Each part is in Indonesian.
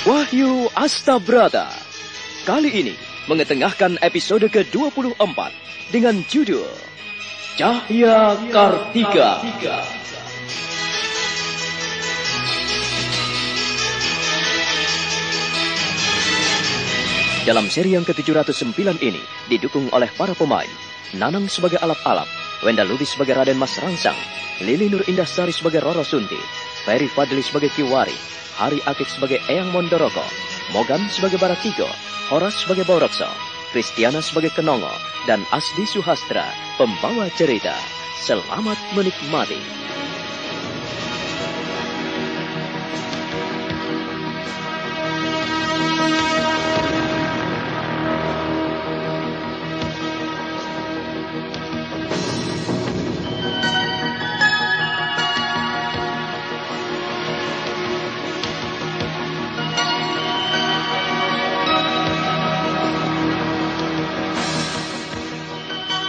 Wahyu Astabrata kali ini mengetengahkan episode ke-24 dengan judul Cahya Kartika. Dalam seri yang ke-709 ini didukung oleh para pemain Nanang sebagai Alap-Alap, Wenda Lubis sebagai Raden Mas Rangsang, Lili Nur Indasari sebagai Roro Sunti, Ferry Fadli sebagai Kiwari, Hari Akik sebagai Eyang Mondoroko, Mogan sebagai Baratigo, Horas sebagai Borokso, Kristiana sebagai Kenongo, dan Asdi Suhastra, pembawa cerita. Selamat menikmati.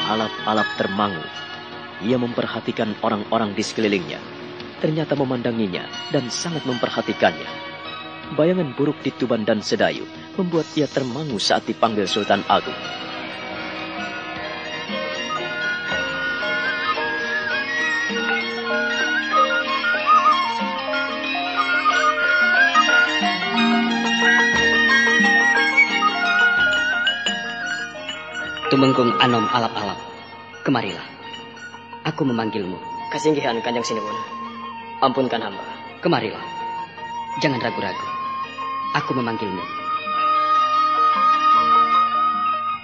Alap-Alap termangu. Ia memperhatikan orang-orang di sekelilingnya. Ternyata memandanginya dan sangat memperhatikannya. Bayangan buruk di Tuban dan Sedayu membuat ia termangu saat dipanggil Sultan Agung. Tumenggung Anom Alap-Alap, kemarilah. Aku memanggilmu. Kasinggihan Kanjeng Sinuwun. Ampunkan hamba. Kemarilah. Jangan ragu-ragu. Aku memanggilmu.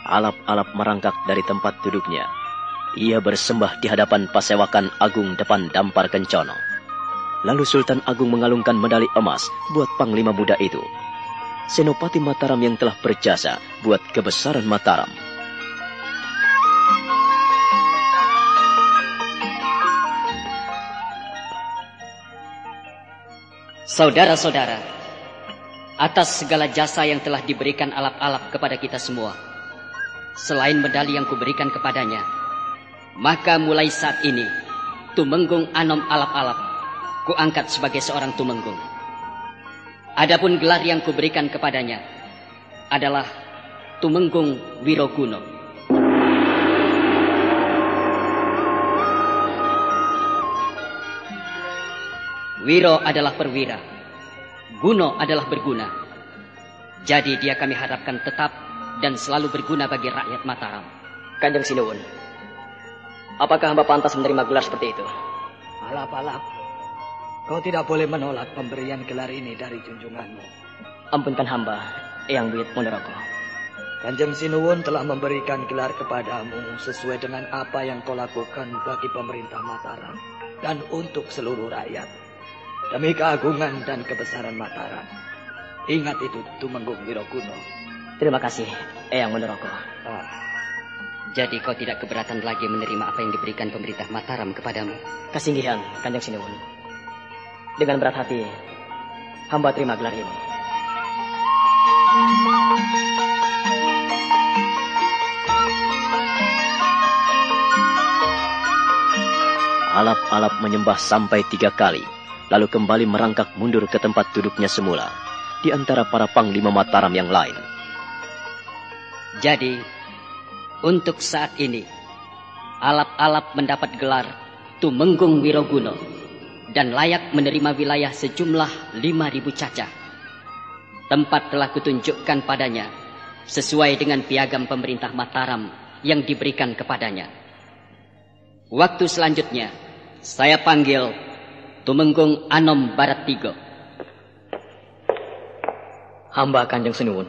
Alap-Alap merangkak dari tempat duduknya. Ia bersembah di hadapan Pasewakan Agung depan Dampar Kencono. Lalu Sultan Agung mengalungkan medali emas buat Panglima muda itu. Senopati Mataram yang telah berjasa buat kebesaran Mataram. Saudara-saudara, atas segala jasa yang telah diberikan Alap-Alap kepada kita semua, selain medali yang kuberikan kepadanya, maka mulai saat ini, Tumenggung Anom Alap-Alap kuangkat sebagai seorang Tumenggung. Adapun gelar yang kuberikan kepadanya adalah Tumenggung Wiroguno. Wiro adalah perwira, Guno adalah berguna. Jadi dia kami harapkan tetap dan selalu berguna bagi rakyat Mataram. Kanjeng Sinuwun, apakah hamba pantas menerima gelar seperti itu? Alap-Alap, kau tidak boleh menolak pemberian gelar ini dari junjunganmu. Ampunkan hamba, Eyang Buyut Mondoroko. Kanjeng Sinuwun telah memberikan gelar kepadamu sesuai dengan apa yang kau lakukan bagi pemerintah Mataram dan untuk seluruh rakyat. Demi keagungan dan kebesaran Mataram. Ingat itu, Tumenggung Wiroguno. Terima kasih, Eyang Mondoroko. Jadi kau tidak keberatan lagi menerima apa yang diberikan pemerintah Mataram kepadamu? Kasinggihan, Kanjeng Sinuwun. Dengan berat hati, hamba terima gelar ini. Alap-Alap menyembah sampai 3 kali. Lalu kembali merangkak mundur ke tempat duduknya semula, di antara para Panglima Mataram yang lain. Jadi, untuk saat ini, Alap-Alap mendapat gelar Tumenggung Wiroguno dan layak menerima wilayah sejumlah 5.000 cacah. Tempat telah kutunjukkan padanya sesuai dengan piagam pemerintah Mataram yang diberikan kepadanya. Waktu selanjutnya, saya panggil Tumenggung Anom Baratigo. Hamba Kanjeng Sinuwun.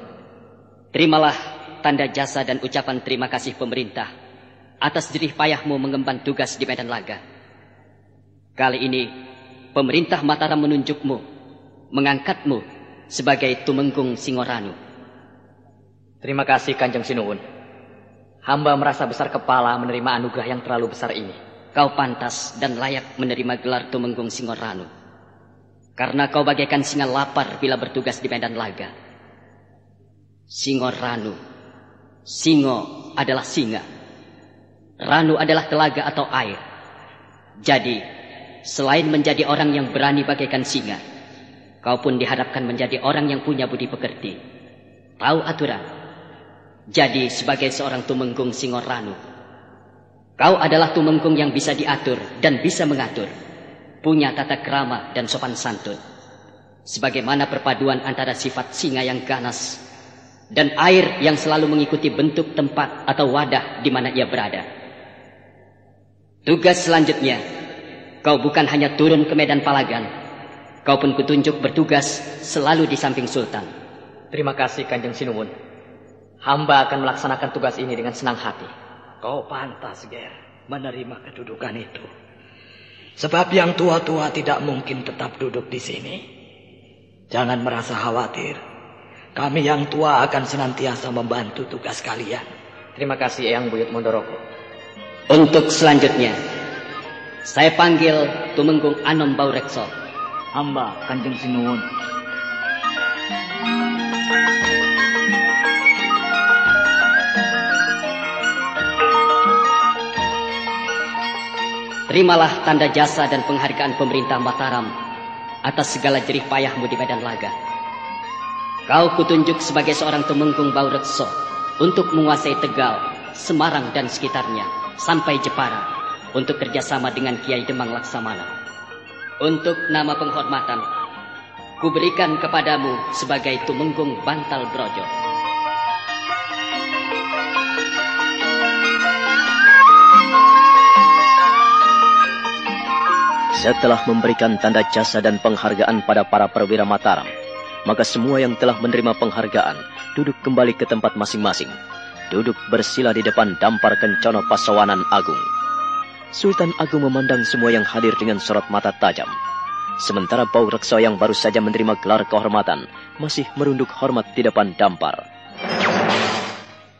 Terimalah tanda jasa dan ucapan terima kasih pemerintah atas jerih payahmu mengemban tugas di medan laga. Kali ini, pemerintah Mataram menunjukmu, mengangkatmu sebagai Tumenggung Singoranu. Terima kasih Kanjeng Sinuwun. Hamba merasa besar kepala menerima anugerah yang terlalu besar ini. Kau pantas dan layak menerima gelar Tumenggung Singoranu. Karena kau bagaikan singa lapar bila bertugas di medan laga. Singoranu. Singo adalah singa. Ranu adalah telaga atau air. Jadi, selain menjadi orang yang berani bagaikan singa, Kau pun diharapkan menjadi orang yang punya budi pekerti, tahu aturan. Jadi sebagai seorang tumenggung Singoranu, kau adalah tumenggung yang bisa diatur dan bisa mengatur, punya tata krama dan sopan santun. Sebagaimana perpaduan antara sifat singa yang ganas dan air yang selalu mengikuti bentuk tempat atau wadah di mana ia berada. Tugas selanjutnya, kau bukan hanya turun ke medan palagan, kau pun kutunjuk bertugas selalu di samping Sultan. Terima kasih Kanjeng Sinuwun. Hamba akan melaksanakan tugas ini dengan senang hati. Kau pantas, Ger, menerima kedudukan itu. Sebab yang tua-tua tidak mungkin tetap duduk di sini. Jangan merasa khawatir. Kami yang tua akan senantiasa membantu tugas kalian. Terima kasih Eyang Buyut Mondoroko. Untuk selanjutnya, saya panggil Tumenggung Anom Baurekso. Hamba Kanjeng Sinuwun. Terimalah tanda jasa dan penghargaan pemerintah Mataram atas segala jerih payahmu di medan laga. Kau kutunjuk sebagai seorang Tumenggung Baurekso untuk menguasai Tegal, Semarang dan sekitarnya sampai Jepara untuk kerjasama dengan Kiai Demang Laksamana. Untuk nama penghormatan, kuberikan kepadamu sebagai Tumenggung Bantal Brojo. Setelah memberikan tanda jasa dan penghargaan pada para perwira Mataram, maka semua yang telah menerima penghargaan duduk kembali ke tempat masing-masing. Duduk bersila di depan dampar Kencono Pasawanan Agung. Sultan Agung memandang semua yang hadir dengan sorot mata tajam. Sementara Baurekso yang baru saja menerima gelar kehormatan masih merunduk hormat di depan dampar.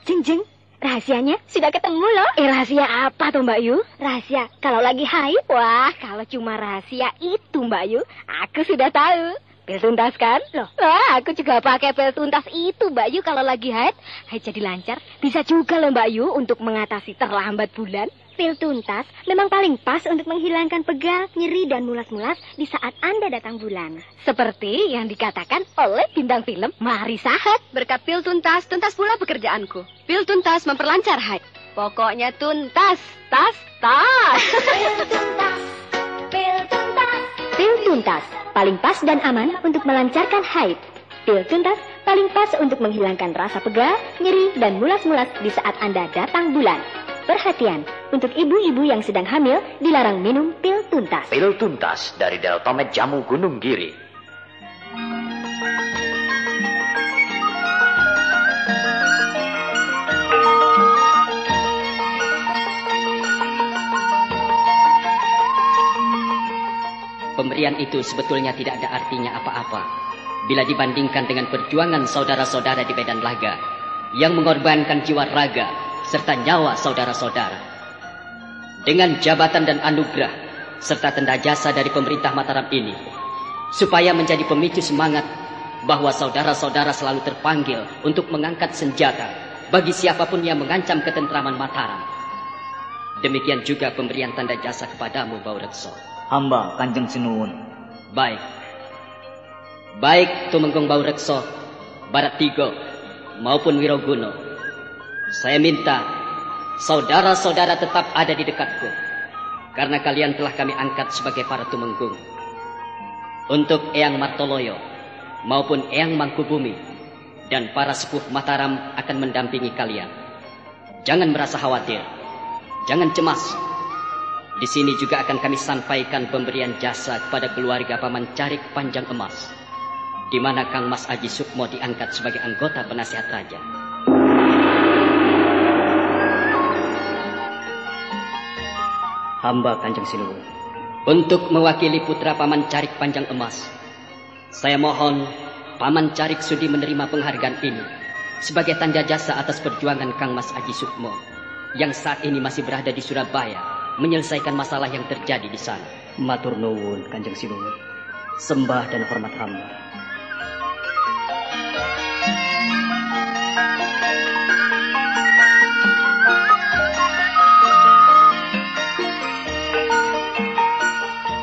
Jeng, rahasianya sudah ketemu loh. Rahasia apa tuh Mbak Yu? Rahasia kalau lagi haid. Wah, kalau cuma rahasia itu Mbak Yu, aku sudah tahu. Pil tuntas kan? Loh, wah, aku juga pakai pil tuntas itu Mbak Yu kalau lagi haid. Haid jadi lancar. Bisa juga loh Mbak Yu untuk mengatasi terlambat bulan. Pil tuntas memang paling pas untuk menghilangkan pegal, nyeri, dan mulas-mulas di saat Anda datang bulan. Seperti yang dikatakan oleh bintang film Marissa Haid. Berkat pil tuntas, tuntas pula pekerjaanku. Pil tuntas memperlancar haid. Pokoknya tuntas, tas. Pil tuntas, pil tuntas. Pil tuntas, paling pas dan aman untuk melancarkan haid. Pil tuntas paling pas untuk menghilangkan rasa pegal, nyeri, dan mulas-mulas di saat Anda datang bulan. Perhatian, untuk ibu-ibu yang sedang hamil dilarang minum pil tuntas. Pil tuntas dari Deltomed Jamu Gunung Giri. Pemberian itu sebetulnya tidak ada artinya apa-apa bila dibandingkan dengan perjuangan saudara-saudara di medan laga yang mengorbankan jiwa raga serta nyawa saudara-saudara. Dengan jabatan dan anugerah serta tanda jasa dari pemerintah Mataram ini, supaya menjadi pemicu semangat bahwa saudara-saudara selalu terpanggil untuk mengangkat senjata bagi siapapun yang mengancam ketentraman Mataram. Demikian juga pemberian tanda jasa kepadamu, Baurekso. Hamba Kanjeng Sinuwun. Baik Tumenggung Baurekso, Baratigo maupun Wiroguno, saya minta saudara-saudara tetap ada di dekatku, karena kalian telah kami angkat sebagai para tumenggung. Untuk Eyang Martoloyo maupun Eyang Mangkubumi dan para sepuh Mataram akan mendampingi kalian. Jangan merasa khawatir, jangan cemas. Di sini juga akan kami sampaikan pemberian jasa kepada keluarga Paman Carik Panjang Emas, di mana Kang Mas Aji Sukmo diangkat sebagai anggota penasihat raja. Hamba Kanjeng Sinuwun. Untuk mewakili putra Paman Carik Panjang Emas, saya mohon Paman Carik sudi menerima penghargaan ini sebagai tanda jasa atas perjuangan Kang Mas Aji Sukmo yang saat ini masih berada di Surabaya menyelesaikan masalah yang terjadi di sana. Matur nuwun Kanjeng Sinuwun. Sembah dan hormat hamba.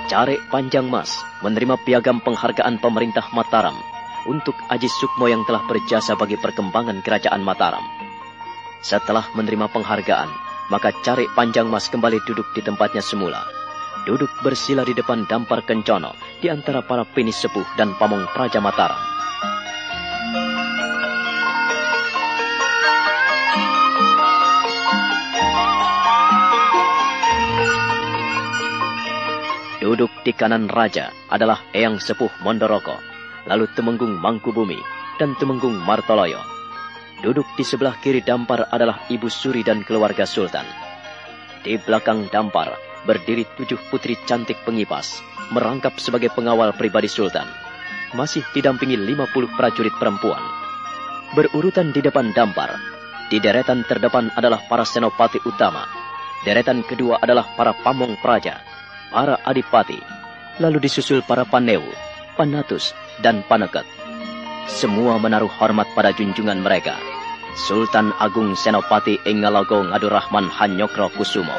Carek Panjang Mas menerima piagam penghargaan pemerintah Mataram untuk Aji Sukmo yang telah berjasa bagi perkembangan kerajaan Mataram. Setelah menerima penghargaan, maka Carek Panjang Mas kembali duduk di tempatnya semula. Duduk bersila di depan Dampar Kencono di antara para pinis sepuh dan pamong praja Mataram. Duduk di kanan raja adalah Eyang Sepuh Mondoroko, lalu Temenggung Mangkubumi, dan Temenggung Martoloyo. Duduk di sebelah kiri Dampar adalah Ibu Suri dan keluarga Sultan. Di belakang Dampar berdiri 7 putri cantik pengipas, merangkap sebagai pengawal pribadi Sultan. Masih didampingi 50 prajurit perempuan. Berurutan di depan Dampar, di deretan terdepan adalah para senopati utama. Deretan kedua adalah para pamong praja, para adipati, lalu disusul para panewu, panatus, dan paneket. Semua menaruh hormat pada junjungan mereka, Sultan Agung Senopati Ingalogo Ngadurrahman Hanyokro Kusumo.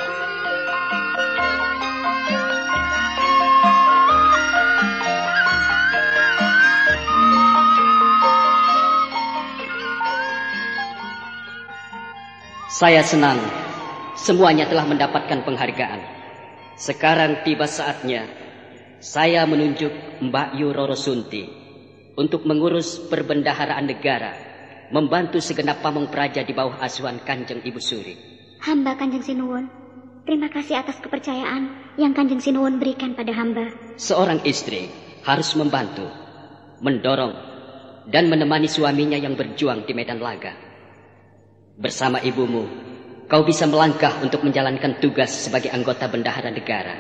Saya senang semuanya telah mendapatkan penghargaan. Sekarang tiba saatnya saya menunjuk Mbak Yu Roro Sunti untuk mengurus perbendaharaan negara, membantu segenap pamong praja di bawah asuhan Kanjeng Ibu Suri. Hamba Kanjeng Sinuwun, terima kasih atas kepercayaan yang Kanjeng Sinuwun berikan pada hamba. Seorang istri harus membantu, mendorong, dan menemani suaminya yang berjuang di medan laga. Bersama ibumu, kau bisa melangkah untuk menjalankan tugas sebagai anggota bendahara negara.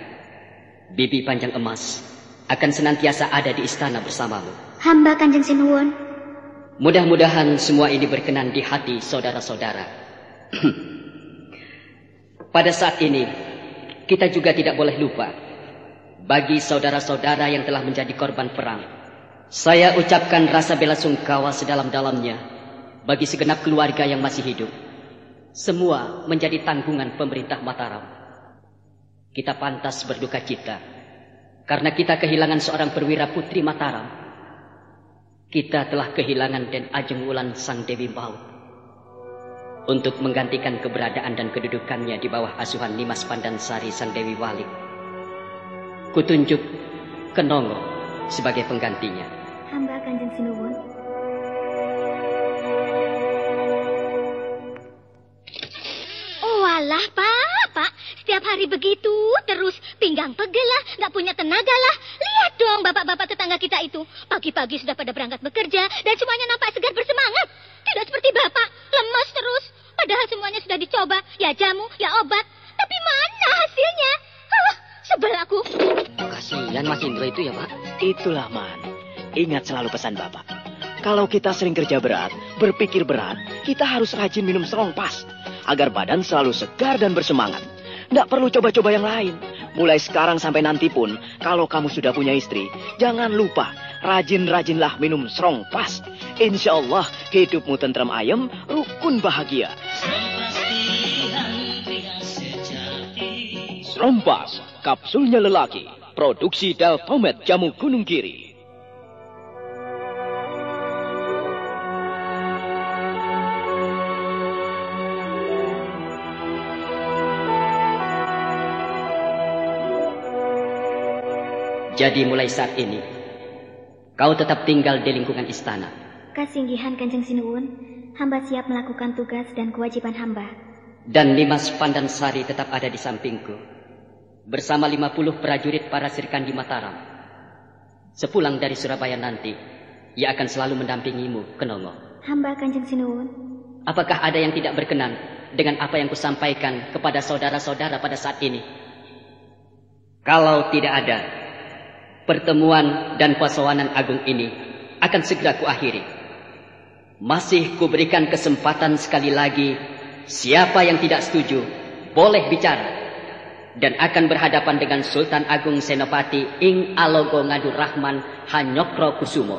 Bibi Panjang Emas akan senantiasa ada di istana bersamamu. Hamba Kanjeng Sinuwun. Mudah-mudahan semua ini berkenan di hati saudara-saudara. Pada saat ini, kita juga tidak boleh lupa bagi saudara-saudara yang telah menjadi korban perang. Saya ucapkan rasa bela sungkawa sedalam-dalamnya bagi segenap keluarga yang masih hidup. Semua menjadi tanggungan pemerintah Mataram. Kita pantas berduka cita karena kita kehilangan seorang perwira putri Mataram. Kita telah kehilangan Den Ajeng Wulan Sang Dewi Maut. Untuk menggantikan keberadaan dan kedudukannya di bawah asuhan Nimas Pandansari Sang Dewi Walik, kutunjuk Kenongo sebagai penggantinya. Hamba Kanjeng Sinuwun. Walah, Pak. Setiap hari begitu terus pinggang pegel lah, nggak punya tenaga lah. Lihat dong bapak-bapak tetangga kita itu. Pagi-pagi sudah pada berangkat bekerja dan semuanya nampak segar bersemangat. Tidak seperti Bapak, lemas terus. Padahal semuanya sudah dicoba, ya jamu, ya obat. Tapi mana hasilnya? Sebel aku. Kasihan Mas Indra itu ya, Pak. Itulah, Man. Ingat selalu pesan Bapak. Kalau kita sering kerja berat, berpikir berat, kita harus rajin minum Strongpass agar badan selalu segar dan bersemangat. Nggak perlu coba-coba yang lain. Mulai sekarang sampai nanti pun, kalau kamu sudah punya istri, jangan lupa rajin-rajinlah minum Strongpass. Insya Allah hidupmu tentram ayem, rukun bahagia. Strongpass, kapsulnya lelaki, produksi Deltomed Jamu Gunung Kiri. Jadi mulai saat ini, kau tetap tinggal di lingkungan istana. Kasinggihan Kanjeng Sinuwun, hamba siap melakukan tugas dan kewajiban hamba. Dan Nimas Pandansari tetap ada di sampingku, bersama 50 prajurit para Sirkandi Mataram. Sepulang dari Surabaya nanti, ia akan selalu mendampingimu, Kenongo. Hamba Kanjeng Sinuwun. Apakah ada yang tidak berkenan dengan apa yang kusampaikan kepada saudara-saudara pada saat ini? Kalau tidak ada, pertemuan dan pasawanan agung ini akan segera kuakhiri. Masih kuberikan kesempatan sekali lagi, siapa yang tidak setuju boleh bicara dan akan berhadapan dengan Sultan Agung Senopati Ing Alogo Ngadurrahman Hanyokro Kusumo.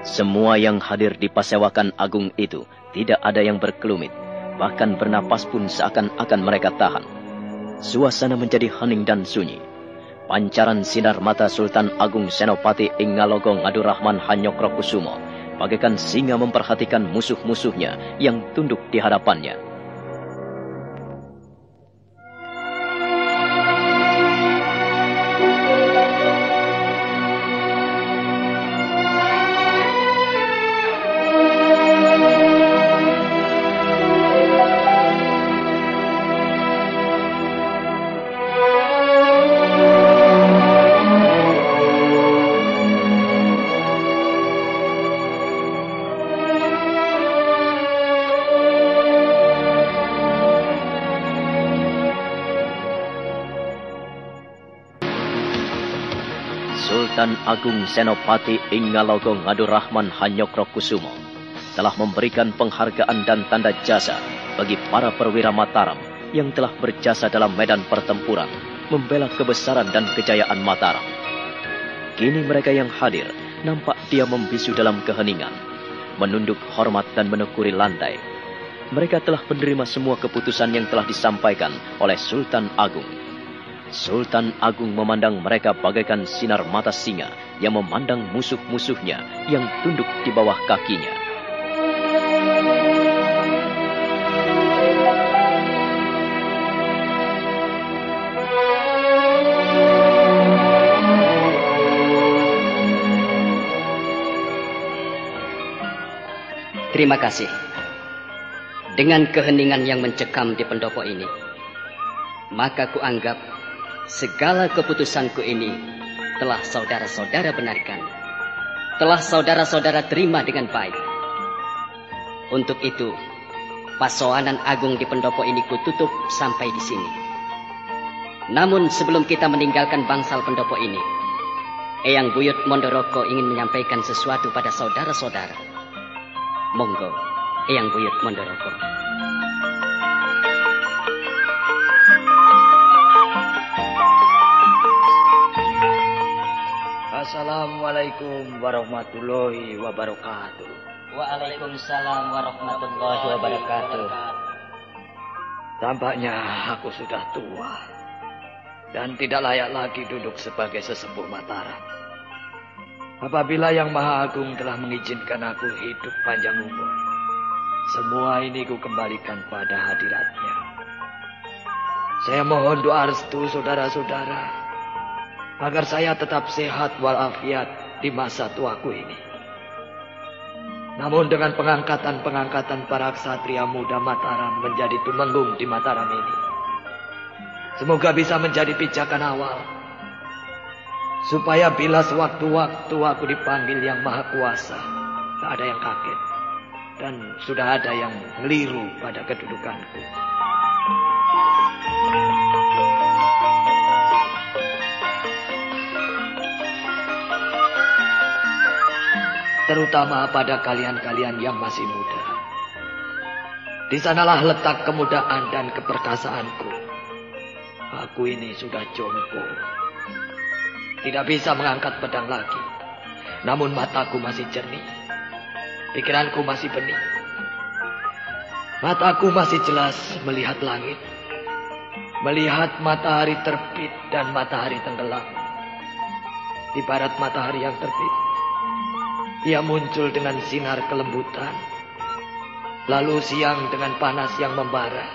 Semua yang hadir di pasewakan agung itu tidak ada yang berkelumit, bahkan bernapas pun seakan-akan mereka tahan. Suasana menjadi hening dan sunyi. Pancaran sinar mata Sultan Agung Senopati Ingalogo Ngadurahman Hanyokrokusumo bagaikan singa memperhatikan musuh-musuhnya yang tunduk di hadapannya. Sultan Agung Senopati Ingalogo Ngadurahman Hanyokrokusumo telah memberikan penghargaan dan tanda jasa bagi para perwira Mataram yang telah berjasa dalam medan pertempuran membela kebesaran dan kejayaan Mataram. Kini mereka yang hadir nampak dia membisu dalam keheningan, menunduk hormat dan menekuri lantai. Mereka telah menerima semua keputusan yang telah disampaikan oleh Sultan Agung. Sultan Agung memandang mereka bagaikan sinar mata singa yang memandang musuh-musuhnya yang tunduk di bawah kakinya. Terima kasih. Dengan keheningan yang mencekam di pendopo ini, maka kuanggap segala keputusanku ini telah saudara-saudara benarkan. Telah saudara-saudara terima dengan baik. Untuk itu, pasoanan agung di pendopo ini kututup sampai di sini. Namun sebelum kita meninggalkan bangsal pendopo ini, Eyang Buyut Mondoroko ingin menyampaikan sesuatu pada saudara-saudara. Monggo, Eyang Buyut Mondoroko. Assalamualaikum warahmatullahi wabarakatuh. Waalaikumsalam warahmatullahi wabarakatuh. Tampaknya aku sudah tua dan tidak layak lagi duduk sebagai sesepuh Mataram. Apabila Yang Maha Agung telah mengizinkan aku hidup panjang umur, semua ini ku kembalikan pada hadiratnya. Saya mohon doa restu saudara-saudara agar saya tetap sehat walafiat di masa tuaku ini. Namun dengan pengangkatan para ksatria muda Mataram menjadi tumenggung di Mataram ini, semoga bisa menjadi pijakan awal, supaya bila sewaktu-waktu aku dipanggil Yang Maha Kuasa, tak ada yang kaget dan sudah ada yang ngeliru pada kedudukanku. Terutama pada kalian-kalian yang masih muda. Di sanalah letak kemudaan dan keperkasaanku. Aku ini sudah jompo. Tidak bisa mengangkat pedang lagi. Namun mataku masih jernih. Pikiranku masih bening. Mataku masih jelas melihat langit. Melihat matahari terbit dan matahari tenggelam. Di barat matahari yang terbit, ia muncul dengan sinar kelembutan. Lalu siang dengan panas yang membara,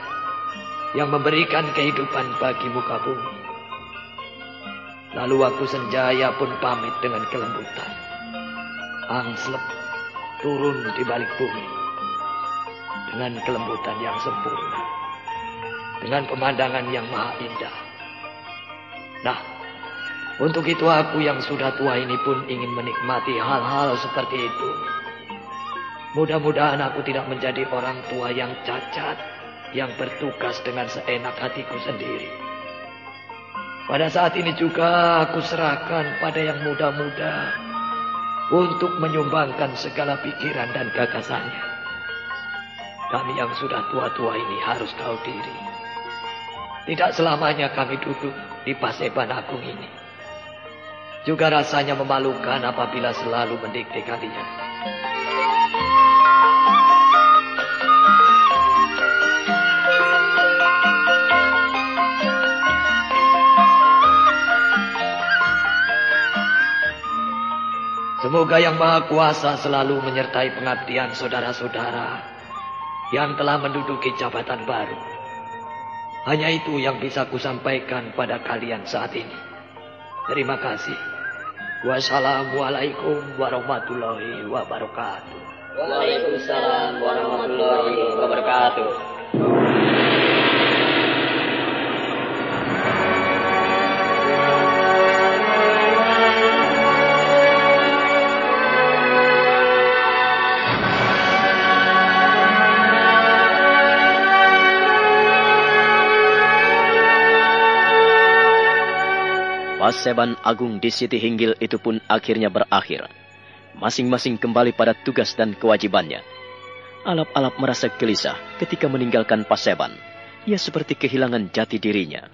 yang memberikan kehidupan bagi muka bumi. Lalu waktu senjaya pun pamit dengan kelembutan. Angslep turun di balik bumi dengan kelembutan yang sempurna, dengan pemandangan yang maha indah. Nah, untuk itu aku yang sudah tua ini pun ingin menikmati hal-hal seperti itu. Mudah-mudahan aku tidak menjadi orang tua yang cacat, yang bertugas dengan seenak hatiku sendiri. Pada saat ini juga aku serahkan pada yang muda-muda untuk menyumbangkan segala pikiran dan gagasannya. Kami yang sudah tua-tua ini harus tahu diri. Tidak selamanya kami duduk di paseban agung ini. Juga rasanya memalukan apabila selalu mendikte kalian. Semoga Yang Maha Kuasa selalu menyertai pengabdian saudara-saudara yang telah menduduki jabatan baru. Hanya itu yang bisa kusampaikan pada kalian saat ini. Terima kasih. Wassalamualaikum warahmatullahi wabarakatuh. Waalaikumsalam warahmatullahi wabarakatuh. Paseban Agung di Siti Hinggil itu pun akhirnya berakhir. Masing-masing kembali pada tugas dan kewajibannya. Alap-alap merasa gelisah ketika meninggalkan Paseban. Ia seperti kehilangan jati dirinya.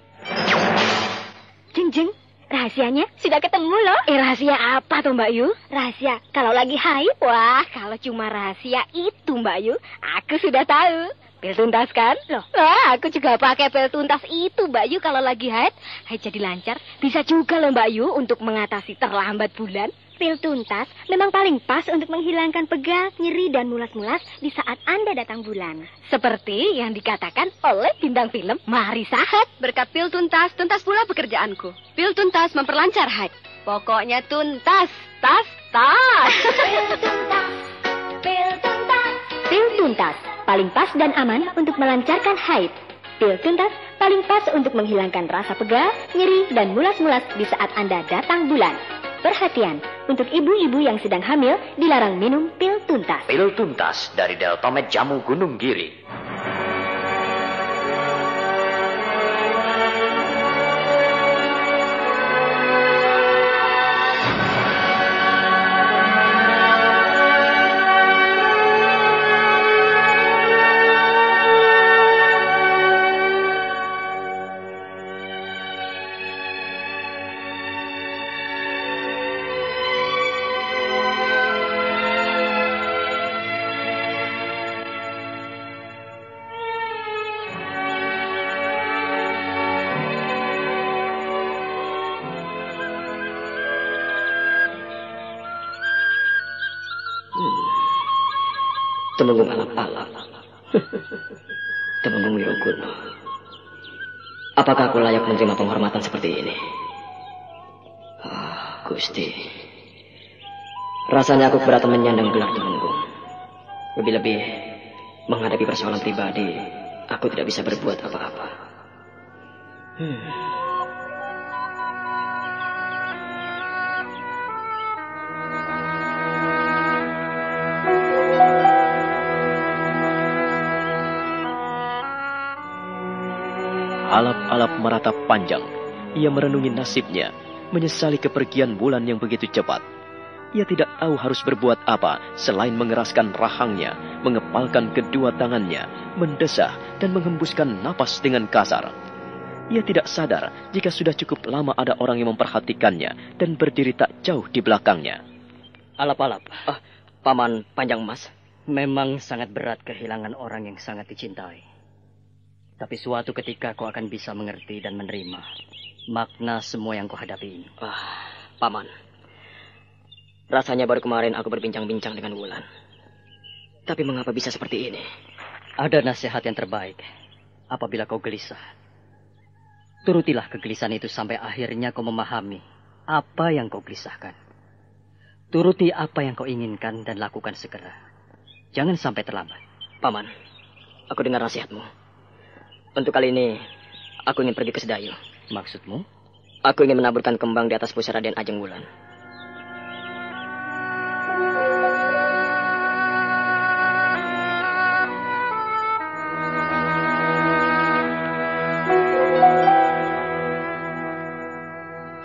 Jeng, rahasianya sudah ketemu loh. Rahasia apa tuh Mbak Yu? Rahasia kalau lagi haid. Wah, kalau cuma rahasia itu Mbak Yu, aku sudah tahu. Pil tuntas kan? Loh, aku juga pakai pil tuntas itu Mbak Yu kalau lagi haid. Haid jadi lancar. Bisa juga loh Mbak Yu untuk mengatasi terlambat bulan. Pil tuntas memang paling pas untuk menghilangkan pegal, nyeri, dan mulas-mulas di saat Anda datang bulan. Seperti yang dikatakan oleh bintang film Marissa Haid. Berkat pil tuntas, tuntas pula pekerjaanku. Pil tuntas memperlancar haid. Pokoknya tuntas, tas. Pil tuntas, pil tuntas. Pil tuntas, paling pas dan aman untuk melancarkan haid. Pil tuntas paling pas untuk menghilangkan rasa pegal, nyeri, dan mulas-mulas di saat Anda datang bulan. Perhatian, untuk ibu-ibu yang sedang hamil dilarang minum pil tuntas. Pil tuntas dari Deltamed Jamu Gunung Giri. Temenggung alap-alap. Temenggung Wirokuno. Apakah aku layak menerima penghormatan seperti ini? Gusti. Rasanya aku keberatan menyandang gelar Temenggung. Lebih-lebih menghadapi persoalan pribadi, aku tidak bisa berbuat apa-apa. Alap-alap meratap panjang. Ia merenungi nasibnya, menyesali kepergian bulan yang begitu cepat. Ia tidak tahu harus berbuat apa selain mengeraskan rahangnya, mengepalkan kedua tangannya, mendesah dan menghembuskan napas dengan kasar. Ia tidak sadar jika sudah cukup lama ada orang yang memperhatikannya dan berdiri tak jauh di belakangnya. Alap-alap. Paman Panjang Mas. Memang sangat berat kehilangan orang yang sangat dicintai. Tapi suatu ketika kau akan bisa mengerti dan menerima makna semua yang kau hadapi ini. Paman. Rasanya baru kemarin aku berbincang-bincang dengan Wulan. Tapi mengapa bisa seperti ini? Ada nasihat yang terbaik apabila kau gelisah. Turutilah kegelisahan itu sampai akhirnya kau memahami apa yang kau gelisahkan. Turuti apa yang kau inginkan dan lakukan segera. Jangan sampai terlambat. Paman, aku dengar nasihatmu. Untuk kali ini, aku ingin pergi ke Sedayu. Maksudmu? Aku ingin menaburkan kembang di atas pusara Raden Ajeng Wulan.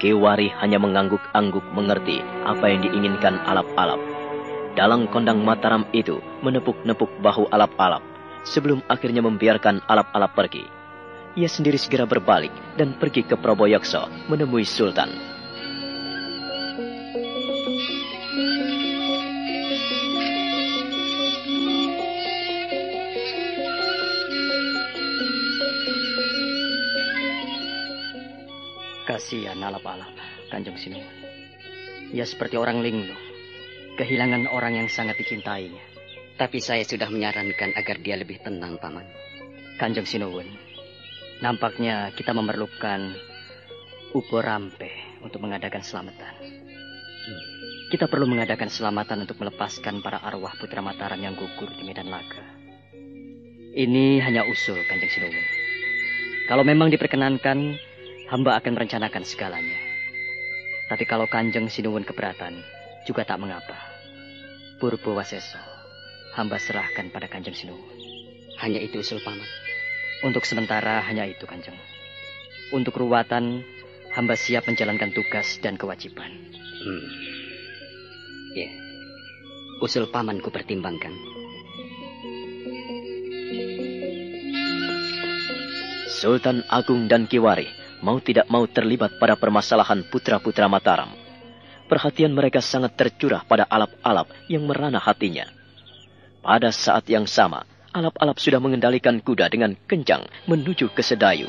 Kiwari hanya mengangguk-angguk mengerti apa yang diinginkan alap-alap. Dalang Kondang Mataram itu menepuk-nepuk bahu alap-alap sebelum akhirnya membiarkan alap-alap pergi. Ia sendiri segera berbalik dan pergi ke Proboyokso menemui Sultan. Kasihan alap-alap, Kanjeng Sinuwun. Ia seperti orang linglung, kehilangan orang yang sangat dicintainya. Tapi saya sudah menyarankan agar dia lebih tenang, Paman. Kanjeng Sinuwun, nampaknya kita memerlukan Upo Rampe untuk mengadakan selamatan. Kita perlu mengadakan selamatan untuk melepaskan para arwah Putra Mataram yang gugur di medan laga. Ini hanya usul, Kanjeng Sinuwun. Kalau memang diperkenankan, hamba akan merencanakan segalanya. Tapi kalau Kanjeng Sinuwun keberatan, juga tak mengapa. Purbo Waseso, hamba serahkan pada Kanjeng Sinuwun. Hanya itu usul Paman? Untuk sementara hanya itu, Kanjeng. Untuk ruwatan, hamba siap menjalankan tugas dan kewajiban. Ya, usul Paman ku pertimbangkan. Sultan Agung dan Kiwari mau tidak mau terlibat pada permasalahan putra-putra Mataram. Perhatian mereka sangat tercurah pada alap-alap yang merana hatinya. Pada saat yang sama, alap-alap sudah mengendalikan kuda dengan kencang menuju ke Sedayu.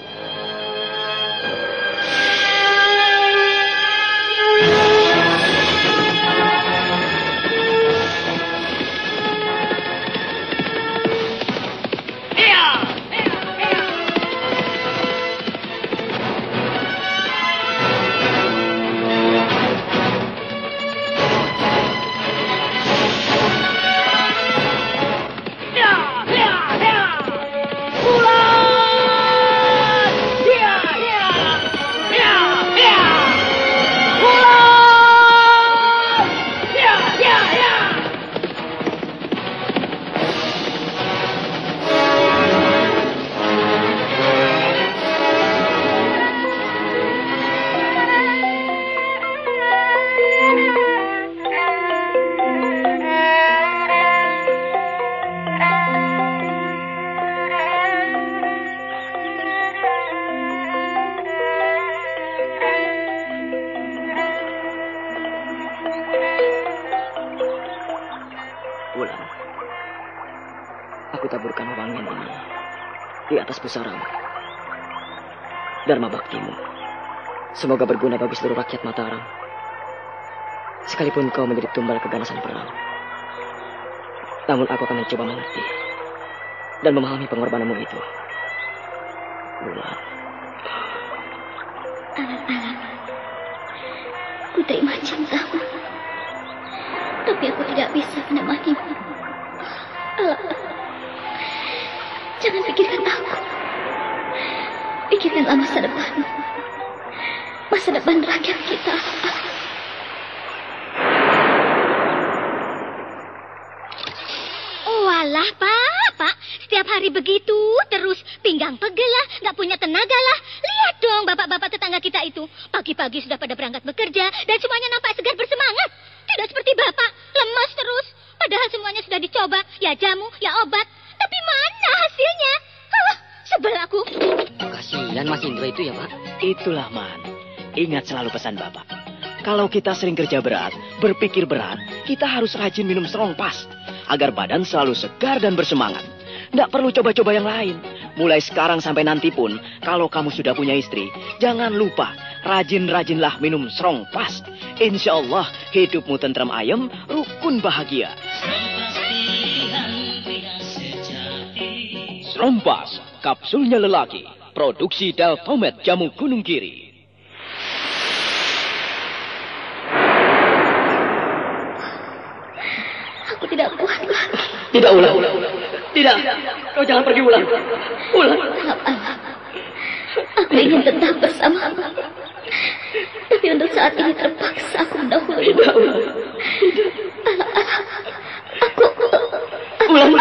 Pusaramu. Dharma baktimu semoga berguna bagi seluruh rakyat Mataram. Sekalipun kau menjadi tumbal keganasan perang, namun aku akan mencoba mengerti dan memahami pengorbananmu itu. Bulan. Alam-alam, ku terima cintamu, tapi aku tidak bisa menemanimu. Alam-alam, jangan pikirkan aku. Pikirkanlah masa depanmu. Masa depan rakyat kita. Walah, Pak. Setiap hari begitu, terus pinggang pegel lah, nggak punya tenaga lah. Lihat dong bapak-bapak tetangga kita itu. Pagi-pagi sudah pada berangkat bekerja, dan semuanya nampak segar bersemangat. Tidak seperti Bapak, lemas terus. Padahal semuanya sudah dicoba, ya jamu, ya obat. Tapi mana hasilnya? Sebel aku. Kasihan Mas Indro itu ya, Pak. Itulah, Man. Ingat selalu pesan Bapak. Kalau kita sering kerja berat, berpikir berat, kita harus rajin minum Strongpass agar badan selalu segar dan bersemangat. Nggak perlu coba-coba yang lain. Mulai sekarang sampai nanti pun, kalau kamu sudah punya istri, jangan lupa rajin-rajinlah minum Strongpass. Insya Allah hidupmu tentram ayem, rukun bahagia. Strongpass, kapsulnya lelaki, produksi Deltomed Jamu Gunung Kiri. Aku tidak kuat lagi. Tidak, Ulan. Tidak, kau jangan pergi, Ulan. Ulan. Aku ingin tetap bersamamu. Tapi untuk saat ini terpaksa aku mendahului. Tidak, Ulan. Aku... Ulan.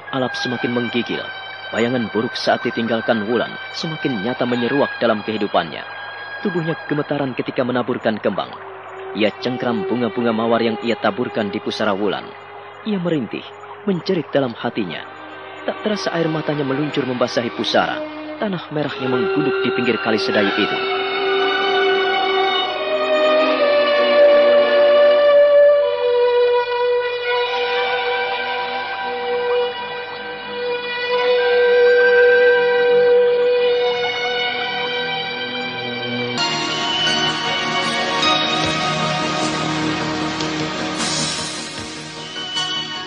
alap-alap semakin menggigil. Bayangan buruk saat ditinggalkan Wulan semakin nyata menyeruak dalam kehidupannya. Tubuhnya gemetaran ketika menaburkan kembang. Ia cengkram bunga-bunga mawar yang ia taburkan di pusara Wulan. Ia merintih, menjerit dalam hatinya. Tak terasa air matanya meluncur membasahi pusara. Tanah merah yang menggunduk di pinggir kali Sedayu itu.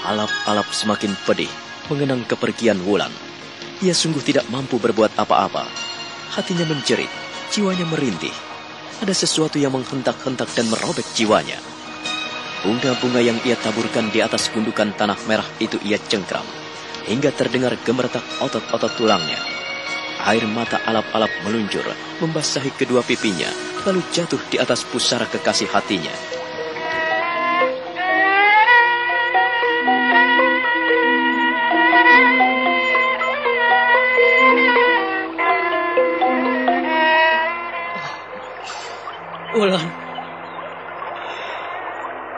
Alap-alap semakin pedih mengenang kepergian Wulan. Ia sungguh tidak mampu berbuat apa-apa. Hatinya menjerit, jiwanya merintih. Ada sesuatu yang menghentak-hentak dan merobek jiwanya. Bunga-bunga yang ia taburkan di atas gundukan tanah merah itu ia cengkram, hingga terdengar gemeretak otot-otot tulangnya. Air mata alap-alap meluncur, membasahi kedua pipinya, lalu jatuh di atas pusara kekasih hatinya. Wulan.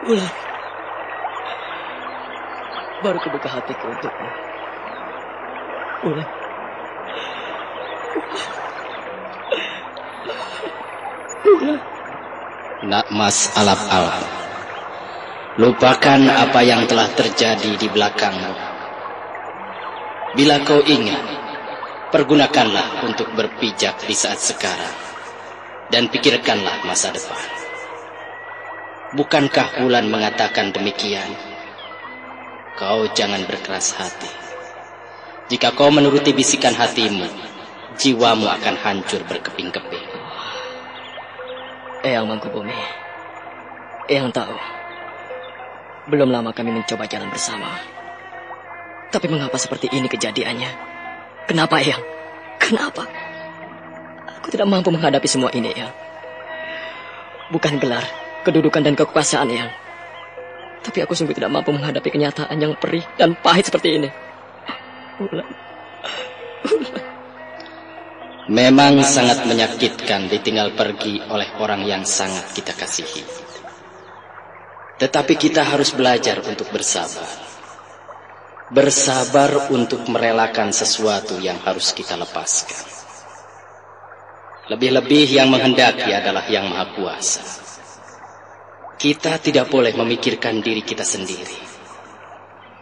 Wulan. Baru kebuka hatiku untukmu. Wulan. Wulan. Nak Mas alap-alap, lupakan apa yang telah terjadi di belakangmu. Bila kau ingat, pergunakanlah untuk berpijak di saat sekarang. Dan pikirkanlah masa depan. Bukankah Wulan mengatakan demikian? Kau jangan berkeras hati. Jika kau menuruti bisikan hatimu, jiwamu akan hancur berkeping-keping. Eyang Mangkubumi, Eyang tahu, belum lama kami mencoba jalan bersama. Tapi mengapa seperti ini kejadiannya? Kenapa, Eyang? Kenapa? Aku tidak mampu menghadapi semua ini, Eyang. Bukan gelar, kedudukan dan kekuasaan, Eyang. Tapi aku sungguh tidak mampu menghadapi kenyataan yang perih dan pahit seperti ini. Wulan. Memang sangat menyakitkan ditinggal pergi oleh orang yang sangat kita kasihi. Tetapi kita harus belajar untuk bersabar. Bersabar untuk merelakan sesuatu yang harus kita lepaskan. Lebih-lebih yang menghendaki adalah yang Maha Kuasa. Kita tidak boleh memikirkan diri kita sendiri.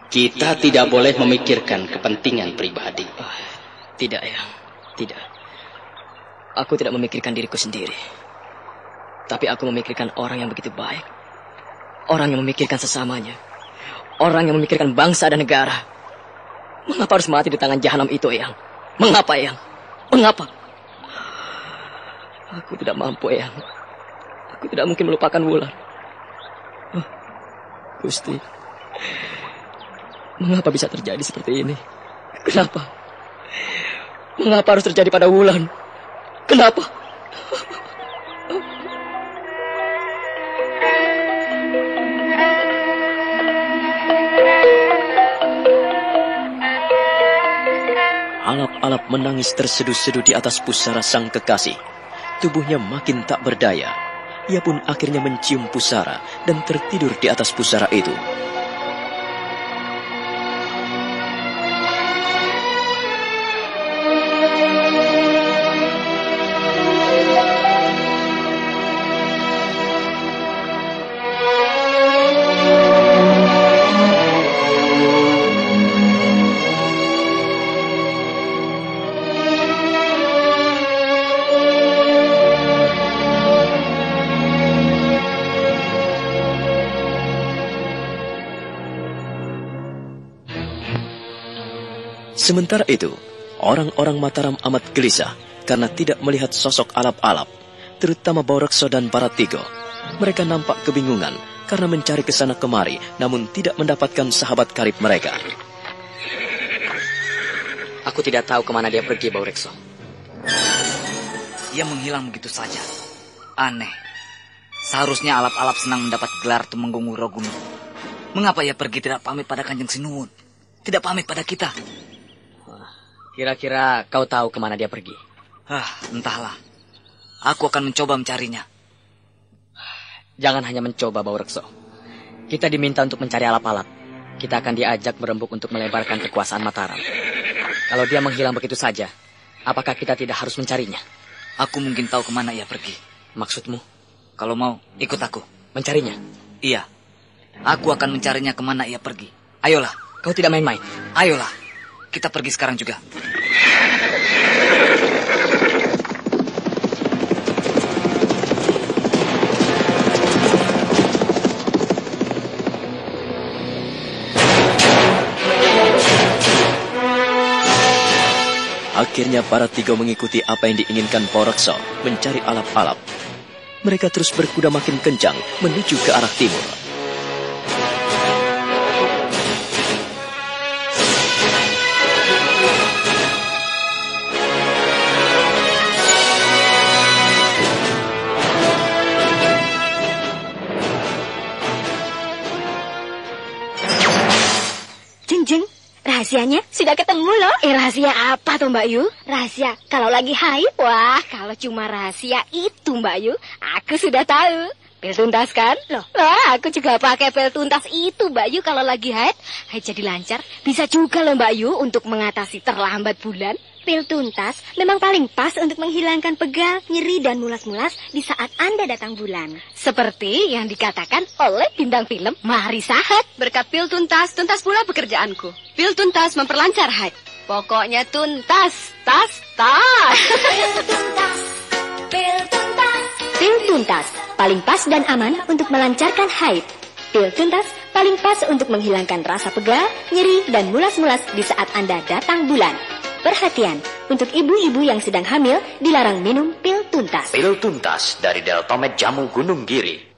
Kita tidak boleh memikirkan kepentingan pribadi. Tidak, Eyang. Tidak. Aku tidak memikirkan diriku sendiri. Tapi aku memikirkan orang yang begitu baik. Orang yang memikirkan sesamanya. Orang yang memikirkan bangsa dan negara. Mengapa harus mati di tangan jahanam itu, Eyang? Mengapa, Eyang? Mengapa? Aku tidak mampu, Eyang. Aku tidak mungkin melupakan Wulan. Gusti, mengapa bisa terjadi seperti ini? Kenapa? Mengapa harus terjadi pada Wulan? Kenapa? Alap-alap menangis terseduh-seduh di atas pusara sang kekasih. Tubuhnya makin tak berdaya. Ia pun akhirnya mencium pusara dan tertidur di atas pusara itu. Sementara itu, orang-orang Mataram amat gelisah karena tidak melihat sosok alap-alap, terutama Baurekso dan Baratigo. Mereka nampak kebingungan karena mencari ke sana kemari, namun tidak mendapatkan sahabat karib mereka. Aku tidak tahu kemana dia pergi, Baurekso. Ia menghilang begitu saja. Aneh. Seharusnya alap-alap senang mendapat gelar Tumenggung Wirogunu. Mengapa ia pergi tidak pamit pada Kanjeng Sinuwun? tidak pamit pada kita. Kira-kira kau tahu kemana dia pergi? Entahlah. Aku akan mencoba mencarinya. Jangan hanya mencoba, Bau Rekso. Kita diminta untuk mencari alap-alap. Kita akan diajak merembuk untuk melebarkan kekuasaan Mataram. Kalau dia menghilang begitu saja, apakah kita tidak harus mencarinya? Aku mungkin tahu kemana ia pergi. Maksudmu? Kalau mau, ikut aku. Mencarinya? Iya. Aku akan mencarinya kemana ia pergi. Ayolah. Kau tidak main-main? Ayolah. Kita pergi sekarang juga. Akhirnya para tiga mengikuti apa yang diinginkan Porekso, mencari alap-alap. Mereka terus berkuda makin kencang menuju ke arah timur. Jeng, rahasianya sudah ketemu loh. Rahasia apa tuh Mbak Yu? Rahasia kalau lagi haid. Wah, kalau cuma rahasia itu Mbak Yu, aku sudah tahu. Pil tuntas kan? Loh, aku juga pakai pil tuntas itu Mbak Yu kalau lagi haid. Haid jadi lancar. Bisa juga loh Mbak Yu untuk mengatasi terlambat bulan. Pil tuntas memang paling pas untuk menghilangkan pegal, nyeri, dan mulas-mulas di saat Anda datang bulan. Seperti yang dikatakan oleh bintang film Marissa Haid. Berkat pil tuntas, tuntas pula pekerjaanku. Pil tuntas memperlancar haid. Pokoknya tuntas, tas. Pil tuntas, pil tuntas. Pil tuntas, paling pas dan aman untuk melancarkan haid. Pil tuntas paling pas untuk menghilangkan rasa pegal, nyeri, dan mulas-mulas di saat Anda datang bulan. Perhatian, untuk ibu-ibu yang sedang hamil dilarang minum pil tuntas. Pil tuntas dari Deltomed Jamu Gunung Giri.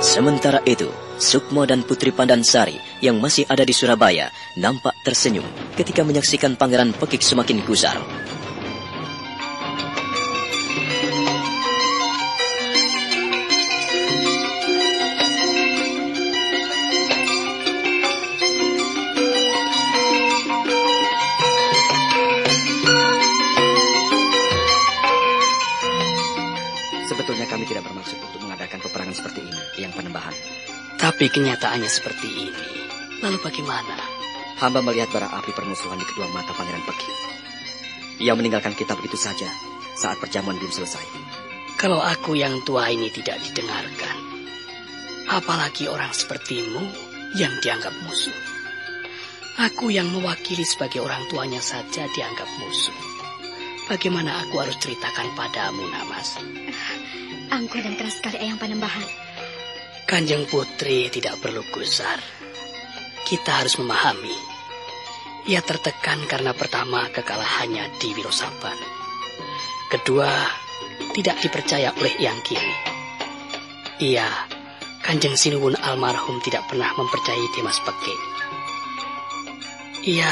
Sementara itu, Sukmo dan Putri Pandansari yang masih ada di Surabaya nampak tersenyum ketika menyaksikan Pangeran Pekik semakin gusar. Sebetulnya kami tidak bermaksud untuk mengadakan peperangan seperti ini, Yang Panembahan. Tapi kenyataannya seperti ini. Lalu bagaimana? Hamba melihat bara api permusuhan di kedua mata Pangeran Pekik. Ia meninggalkan kita begitu saja saat perjamuan belum selesai. Kalau aku yang tua ini tidak didengarkan, apalagi orang sepertimu yang dianggap musuh. Aku yang mewakili sebagai orang tuanya saja dianggap musuh. Bagaimana aku harus ceritakan padamu, Namas? Angkuh dan keras sekali Eyang Panembahan. Kanjeng Putri tidak perlu gusar. Kita harus memahami. Ia tertekan karena pertama kekalahannya di Wirosaban. Kedua, tidak dipercaya oleh Yang Kiri. Ia, Kanjeng Sinuwun almarhum tidak pernah mempercayai Dimas Pekik. Ia,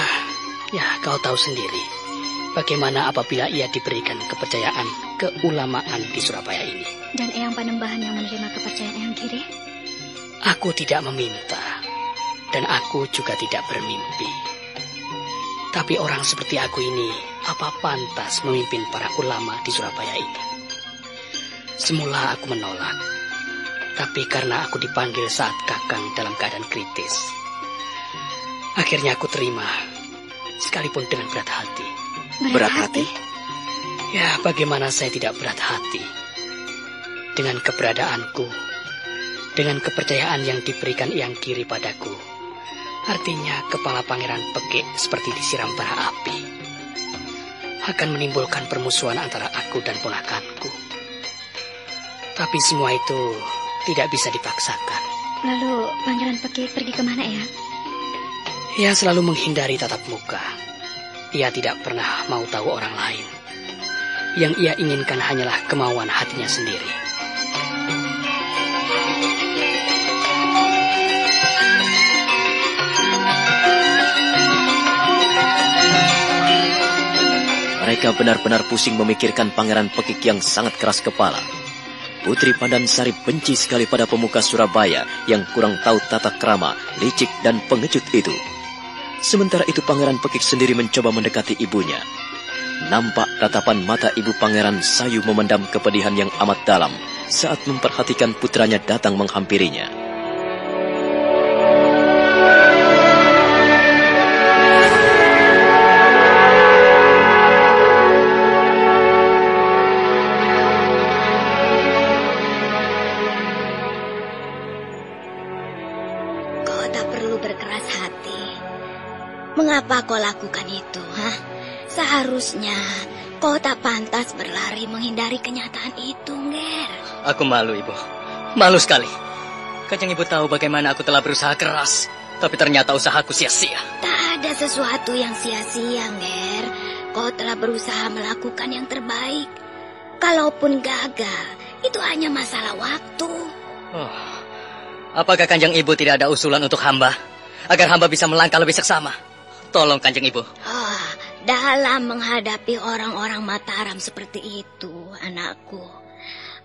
kau tahu sendiri. Bagaimana apabila ia diberikan kepercayaan keulamaan di Surabaya ini? Dan Eyang Panembahan yang menerima kepercayaan Eyang Kiri? Aku tidak meminta, dan aku juga tidak bermimpi. Tapi orang seperti aku ini, apa pantas memimpin para ulama di Surabaya ini? Semula aku menolak, tapi karena aku dipanggil saat Kakang dalam keadaan kritis, akhirnya aku terima, sekalipun dengan berat hati. Berat hati? Ya, bagaimana saya tidak berat hati? Dengan keberadaanku, dengan kepercayaan yang diberikan Eyang Kiri padaku, artinya kepala Pangeran Pekik seperti disiram bara api. Akan menimbulkan permusuhan antara aku dan ponakanku. Tapi semua itu tidak bisa dipaksakan. Lalu Pangeran Pekik pergi kemana ya? Ia selalu menghindari tatap muka. Ia tidak pernah mau tahu orang lain. Yang ia inginkan hanyalah kemauan hatinya sendiri. Mereka Mereka benar-benar pusing memikirkan Pangeran Pekik yang sangat keras kepala. Putri Pandansari benci sekali pada pemuka Surabaya yang kurang tahu tata krama, licik dan pengecut itu. Sementara itu Pangeran Pekik sendiri mencoba mendekati ibunya. Nampak ratapan mata ibu Pangeran sayu memendam kepedihan yang amat dalam saat memperhatikan putranya datang menghampirinya. Kau tak perlu berkeras hati. Mengapa kau lakukan itu, ha? Seharusnya kau tak pantas berlari menghindari kenyataan itu, Nger. Aku malu, Ibu. Malu sekali. Kanjeng Ibu tahu bagaimana aku telah berusaha keras, tapi ternyata usahaku sia-sia. Tak ada sesuatu yang sia-sia, Nger. Kau telah berusaha melakukan yang terbaik. Kalaupun gagal, itu hanya masalah waktu. Oh, apakah Kanjeng Ibu tidak ada usulan untuk hamba? Agar hamba bisa melangkah lebih seksama. Tolong Kanjeng Ibu. Oh, dalam menghadapi orang-orang Mataram seperti itu, anakku,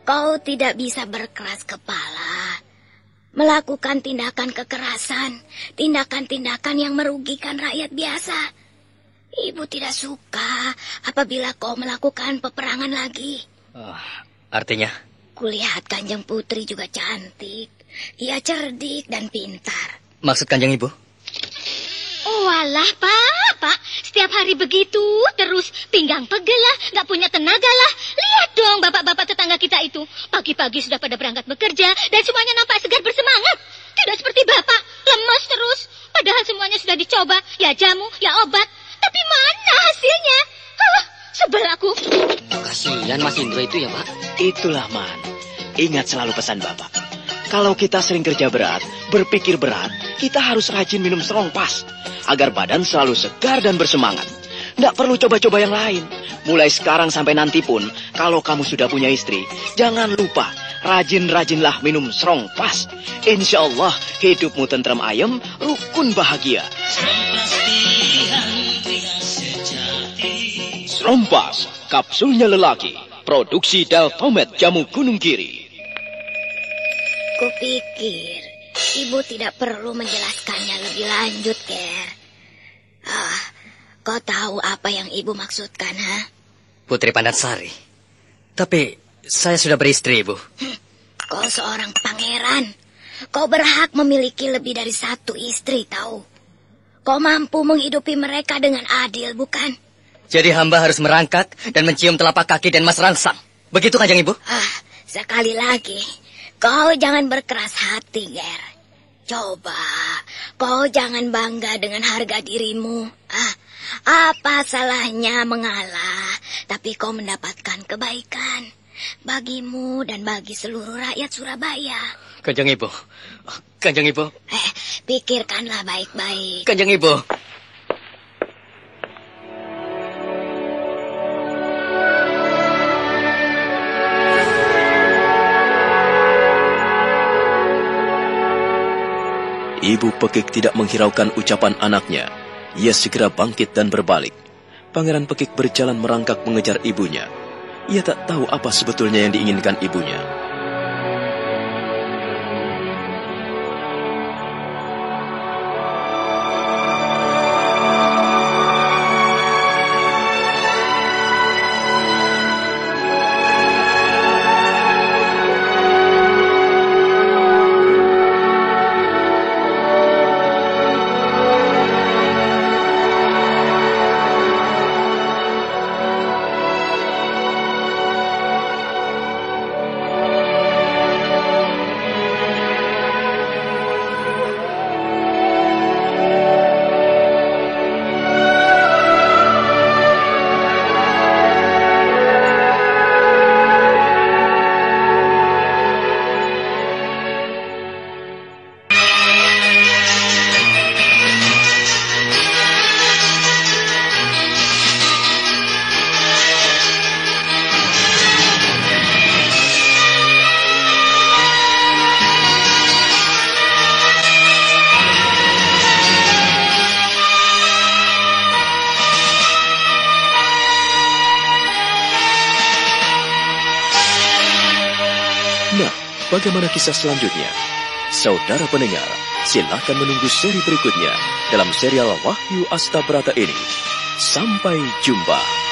kau tidak bisa berkeras kepala. Melakukan tindakan kekerasan, tindakan-tindakan yang merugikan rakyat biasa. Ibu tidak suka apabila kau melakukan peperangan lagi. Oh, artinya? Kulihat Kanjeng Putri juga cantik. Ia cerdik dan pintar. Maksud Kanjeng Ibu? Walah, Pak. Setiap hari begitu, terus pinggang pegel lah, nggak punya tenaga lah. Lihat dong bapak-bapak tetangga kita itu. Pagi-pagi sudah pada berangkat bekerja dan semuanya nampak segar bersemangat. Tidak seperti Bapak, lemes terus. Padahal semuanya sudah dicoba, ya jamu, ya obat. Tapi mana hasilnya? Sebel aku. Kasihan Mas Indro itu ya, Pak. Itulah, Man. Ingat selalu pesan Bapak. Kalau kita sering kerja berat, berpikir berat, kita harus rajin minum strong pas. Agar badan selalu segar dan bersemangat. Nggak perlu coba-coba yang lain. Mulai sekarang sampai nanti pun, kalau kamu sudah punya istri, jangan lupa, rajin-rajinlah minum strong pas. Insya Allah, hidupmu tentram ayem, rukun bahagia. Strong pas, kapsulnya lelaki. Produksi Deltomed Jamu Gunung Kiri. Kupikir ibu tidak perlu menjelaskannya lebih lanjut, Ger. Kau tahu apa yang ibu maksudkan, ha? Putri Pandansari. Tapi saya sudah beristri, Ibu. Kau seorang pangeran. Kau berhak memiliki lebih dari satu istri, tahu? Kau mampu menghidupi mereka dengan adil, bukan? Jadi hamba harus merangkak dan mencium telapak kaki dan mas rangsang. Begitu Kanjeng Ibu? Sekali lagi, kau jangan berkeras hati, Ger. Coba, kau jangan bangga dengan harga dirimu. Apa salahnya mengalah, tapi kau mendapatkan kebaikan bagimu dan bagi seluruh rakyat Surabaya. Kanjeng Ibu, Kanjeng Ibu. Pikirkanlah baik-baik. Kanjeng Ibu. Ibu Pekik tidak menghiraukan ucapan anaknya. Ia segera bangkit dan berbalik. Pangeran Pekik berjalan merangkak mengejar ibunya. Ia tak tahu apa sebetulnya yang diinginkan ibunya. bagaimana kisah selanjutnya? Saudara pendengar, silakan menunggu seri berikutnya dalam serial Wahyu Astabrata ini. Sampai jumpa.